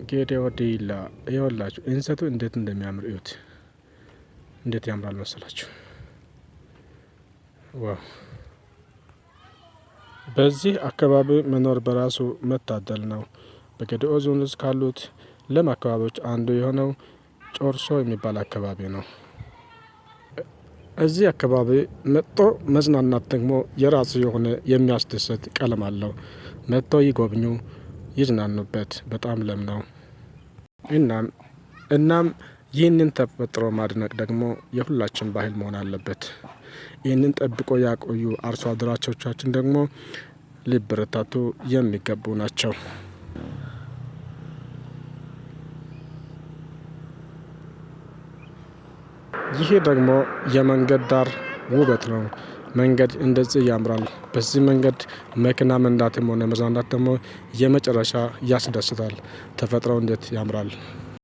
ጌዴዎዲላ ይኸውላችሁ እንሰቱ እንዴት እንደሚያምር እዩት። እንዴት ያምራል መሰላችሁ። ዋው! በዚህ አካባቢ መኖር በራሱ መታደል ነው። በጌዴኦ ዞን ውስጥ ካሉት ለም አካባቢዎች አንዱ የሆነው ጮርሶ የሚባል አካባቢ ነው። እዚህ አካባቢ መጥቶ መዝናናት ደግሞ የራሱ የሆነ የሚያስደስት ቀለም አለው። መጥቶ ይጎብኙ፣ ይዝናኑበት። በጣም ለም ነው። እናም ይህንን ተፈጥሮ ማድነቅ ደግሞ የሁላችን ባህል መሆን አለበት። ይህንን ጠብቆ ያቆዩ አርሶ አደሮቻችን ደግሞ ሊበረታቱ የሚገቡ ናቸው። ይሄ ደግሞ የመንገድ ዳር ውበት ነው። መንገድ እንደዚህ ያምራል። በዚህ መንገድ መኪና መንዳትም ሆነ መዝናናት ደግሞ የመጨረሻ ያስደስታል። ተፈጥሮ እንዴት ያምራል!